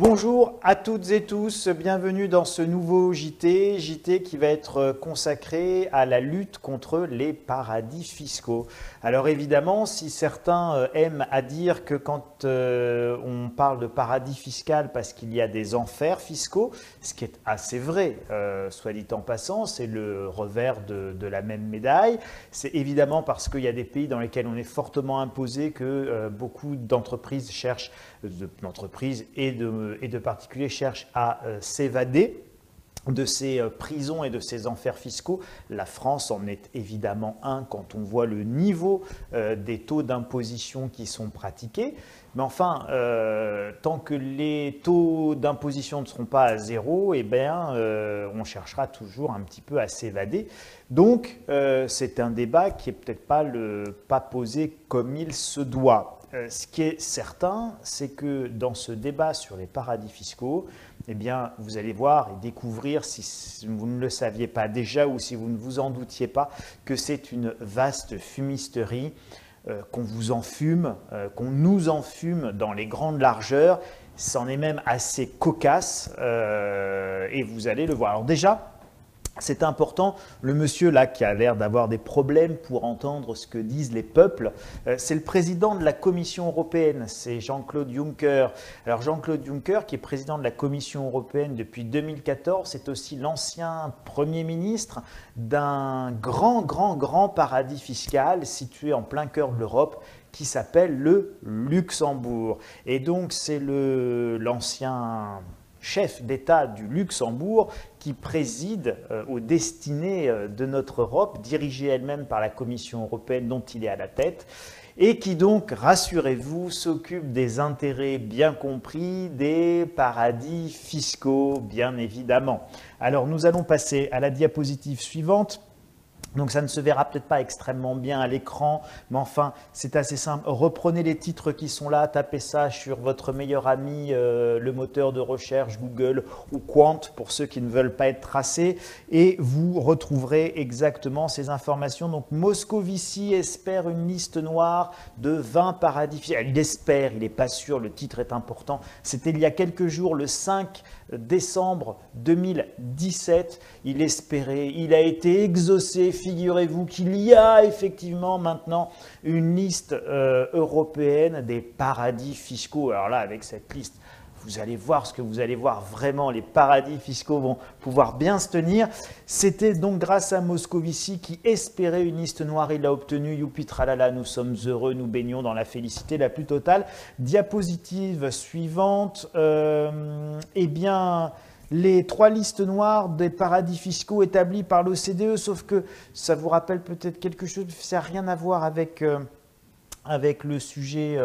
Bonjour à toutes et tous, bienvenue dans ce nouveau JT qui va être consacré à la lutte contre les paradis fiscaux. Alors évidemment, si certains aiment à dire que quand on parle de paradis fiscal parce qu'il y a des enfers fiscaux, ce qui est assez vrai, soit dit en passant, c'est le revers de la même médaille. C'est évidemment parce qu'il y a des pays dans lesquels on est fortement imposé que beaucoup d'entreprises cherchent, d'entreprises et de particuliers cherchent à s'évader de ces prisons et de ces enfers fiscaux. La France en est évidemment un quand on voit le niveau des taux d'imposition qui sont pratiqués. Mais enfin, tant que les taux d'imposition ne seront pas à zéro, eh bien, on cherchera toujours un petit peu à s'évader. Donc, c'est un débat qui n'est peut-être pas posé comme il se doit. Ce qui est certain, c'est que dans ce débat sur les paradis fiscaux, eh bien, vous allez voir et découvrir, si vous ne le saviez pas déjà ou si vous ne vous en doutiez pas, que c'est une vaste fumisterie, qu'on vous enfume, qu'on nous enfume dans les grandes largeurs. C'en est même assez cocasse et vous allez le voir. Alors déjà, c'est important, le monsieur là qui a l'air d'avoir des problèmes pour entendre ce que disent les peuples, c'est le président de la Commission européenne, c'est Jean-Claude Juncker. Alors Jean-Claude Juncker, qui est président de la Commission européenne depuis 2014, c'est aussi l'ancien Premier ministre d'un grand paradis fiscal situé en plein cœur de l'Europe, qui s'appelle le Luxembourg. Et donc c'est l'ancien chef d'État du Luxembourg qui préside aux destinées de notre Europe, dirigée elle-même par la Commission européenne dont il est à la tête, et qui donc, rassurez-vous, s'occupe des intérêts bien compris des paradis fiscaux, bien évidemment. Alors nous allons passer à la diapositive suivante. Donc ça ne se verra peut-être pas extrêmement bien à l'écran, mais enfin c'est assez simple. Reprenez les titres qui sont là, tapez ça sur votre meilleur ami, le moteur de recherche Google ou Quant pour ceux qui ne veulent pas être tracés, et vous retrouverez exactement ces informations. Donc Moscovici espère une liste noire de 20 paradis fiscaux. Il espère, il n'est pas sûr, le titre est important. C'était il y a quelques jours, le 5 décembre 2017, il espérait, il a été exaucé. Figurez-vous qu'il y a effectivement maintenant une liste européenne des paradis fiscaux. Alors là, avec cette liste, vous allez voir ce que vous allez voir, vraiment, les paradis fiscaux vont pouvoir bien se tenir. C'était donc grâce à Moscovici qui espérait une liste noire, il l'a obtenue. Youpi tralala, nous sommes heureux, nous baignons dans la félicité la plus totale. Diapositive suivante, eh bien, les 3 listes noires des paradis fiscaux établies par l'OCDE, sauf que ça vous rappelle peut-être quelque chose, ça n'a rien à voir avec le sujet,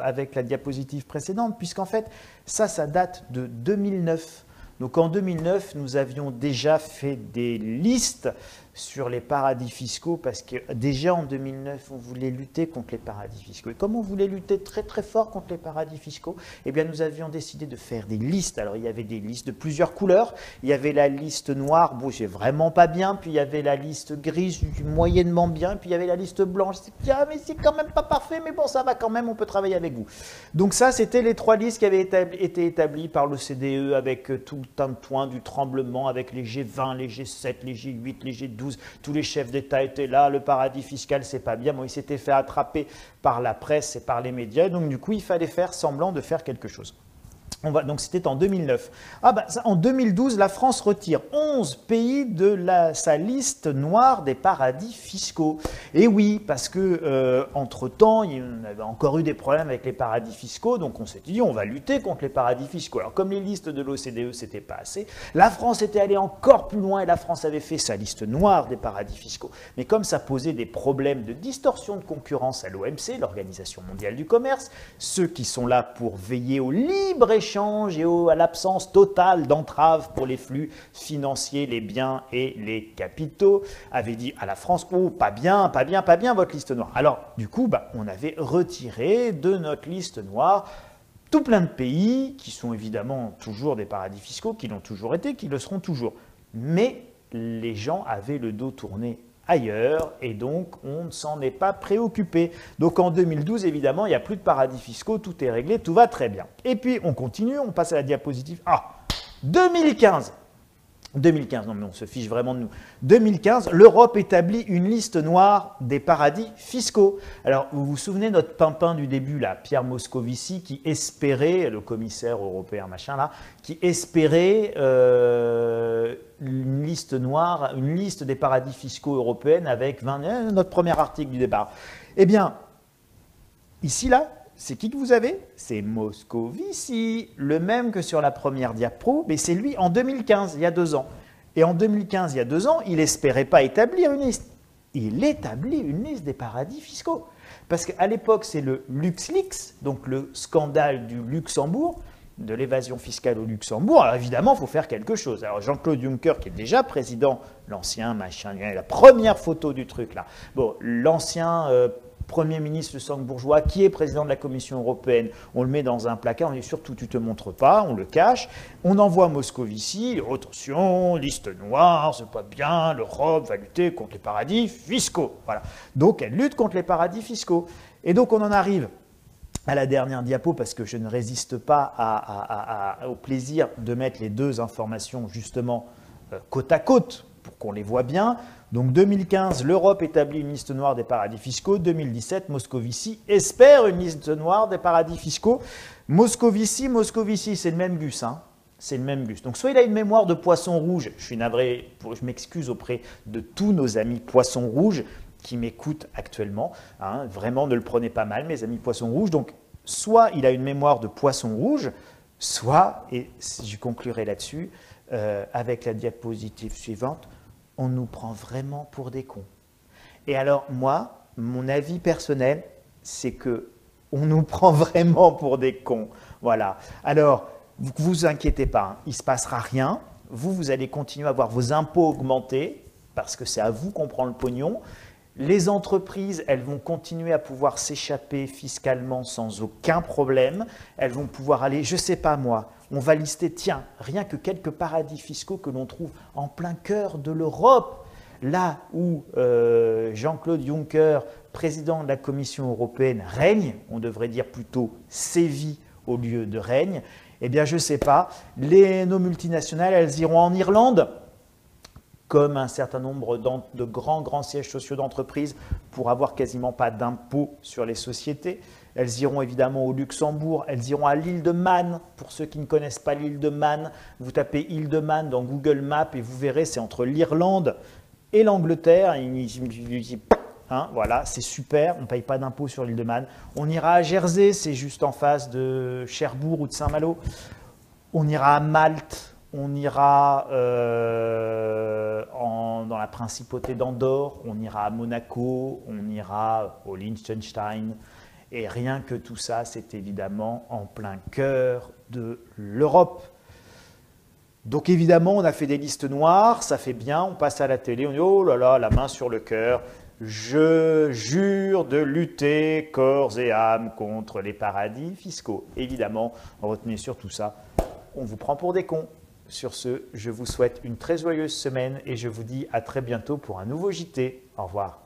avec la diapositive précédente, puisqu'en fait, ça date de 2009. Donc en 2009, nous avions déjà fait des listes sur les paradis fiscaux parce que déjà en 2009, on voulait lutter contre les paradis fiscaux. Et comme on voulait lutter très fort contre les paradis fiscaux, eh bien nous avions décidé de faire des listes. Alors il y avait des listes de plusieurs couleurs. Il y avait la liste noire, bon c'est vraiment pas bien, puis il y avait la liste grise, moyennement bien, puis il y avait la liste blanche. Ah, mais c'est quand même pas parfait, mais bon ça va quand même, on peut travailler avec vous. Donc ça, c'était les 3 listes qui avaient été établies par l'OCDE avec tout le tintouin du tremblement, avec les G20, les G7, les G8, les G12. Tous les chefs d'État étaient là, le paradis fiscal, c'est pas bien. Bon, il s'était fait attraper par la presse et par les médias, donc du coup, il fallait faire semblant de faire quelque chose. Donc c'était en 2009. En 2012, la France retire 11 pays de sa liste noire des paradis fiscaux. Et oui, parce que entre-temps, il y avait encore eu des problèmes avec les paradis fiscaux, donc on s'est dit on va lutter contre les paradis fiscaux. Alors comme les listes de l'OCDE, c'était pas assez, la France était allée encore plus loin et la France avait fait sa liste noire des paradis fiscaux. Mais comme ça posait des problèmes de distorsion de concurrence à l'OMC, l'Organisation mondiale du commerce, ceux qui sont là pour veiller au libre-échange et à l'absence totale d'entrave pour les flux financiers, les biens et les capitaux, avait dit à la France, oh pas bien votre liste noire. Alors du coup, on avait retiré de notre liste noire tout plein de pays qui sont évidemment toujours des paradis fiscaux, qui l'ont toujours été, qui le seront toujours. Mais les gens avaient le dos tourné ailleurs et donc on ne s'en est pas préoccupé. Donc en 2012, évidemment, il n'y a plus de paradis fiscaux, tout est réglé, tout va très bien. Et puis on continue, on passe à la diapositive. 2015. 2015, non mais on se fiche vraiment de nous. 2015, l'Europe établit une liste noire des paradis fiscaux. Alors, vous vous souvenez notre pimpin du début, là, Pierre Moscovici, qui espérait, le commissaire européen, machin là, qui espérait une liste noire, une liste des paradis fiscaux européennes avec 20, notre premier article du départ. Eh bien, ici là, c'est qui que vous avez? C'est Moscovici, le même que sur la première diapo, mais c'est lui en 2015, il y a 2 ans. Et en 2015, il y a 2 ans, il n'espérait pas établir une liste. Il établit une liste des paradis fiscaux. Parce qu'à l'époque, c'est le LuxLeaks, donc le scandale du Luxembourg, de l'évasion fiscale au Luxembourg. Alors évidemment, il faut faire quelque chose. Alors Jean-Claude Juncker, qui est déjà président, l'ancien machin, la première photo du truc là. Bon, l'ancien Premier ministre luxembourgeois qui est président de la Commission européenne, on le met dans un placard, on dit surtout tu ne te montres pas, on le cache, on envoie Moscovici, attention, liste noire, c'est pas bien, l'Europe va lutter contre les paradis fiscaux. Voilà. Donc elle lutte contre les paradis fiscaux. Et donc on en arrive à la dernière diapo parce que je ne résiste pas au plaisir de mettre les 2 informations justement côte à côte pour qu'on les voit bien. Donc 2015, l'Europe établit une liste noire des paradis fiscaux. 2017, Moscovici espère une liste noire des paradis fiscaux. Moscovici, c'est le même Gus, hein. C'est le même Gus. Donc soit il a une mémoire de poisson rouge, je suis navré, je m'excuse auprès de tous nos amis poissons rouges qui m'écoutent actuellement, hein. Vraiment ne le prenez pas mal mes amis poissons rouges. Donc soit il a une mémoire de poisson rouge, soit, et je conclurai là-dessus, avec la diapositive suivante, on nous prend vraiment pour des cons. Et alors, moi, mon avis personnel, c'est que on nous prend vraiment pour des cons. Voilà. Alors, vous ne vous inquiétez pas, hein, il ne se passera rien. Vous allez continuer à avoir vos impôts augmentés, parce que c'est à vous qu'on prend le pognon. Les entreprises, elles vont continuer à pouvoir s'échapper fiscalement sans aucun problème. Elles vont pouvoir aller, je ne sais pas moi, on va lister, tiens, rien que quelques paradis fiscaux que l'on trouve en plein cœur de l'Europe, là où Jean-Claude Juncker, président de la Commission européenne, règne, on devrait dire plutôt sévit au lieu de règne. Eh bien, je ne sais pas, nos multinationales, elles iront en Irlande, comme un certain nombre de grands sièges sociaux d'entreprise pour avoir quasiment pas d'impôts sur les sociétés. Elles iront évidemment au Luxembourg, elles iront à l'île de Man. Pour ceux qui ne connaissent pas l'île de Man, vous tapez île de Man dans Google Maps et vous verrez, c'est entre l'Irlande et l'Angleterre. Hein, voilà, c'est super, on ne paye pas d'impôts sur l'île de Man. On ira à Jersey, c'est juste en face de Cherbourg ou de Saint-Malo. On ira à Malte. On ira dans la principauté d'Andorre, on ira à Monaco, on ira au Liechtenstein. Et rien que tout ça, c'est évidemment en plein cœur de l'Europe. Donc évidemment, on a fait des listes noires, ça fait bien, on passe à la télé, on dit « Oh là là, la main sur le cœur, je jure de lutter corps et âme contre les paradis fiscaux. » Évidemment, retenez sur tout ça, on vous prend pour des cons. Sur ce, je vous souhaite une très joyeuse semaine et je vous dis à très bientôt pour un nouveau JT. Au revoir.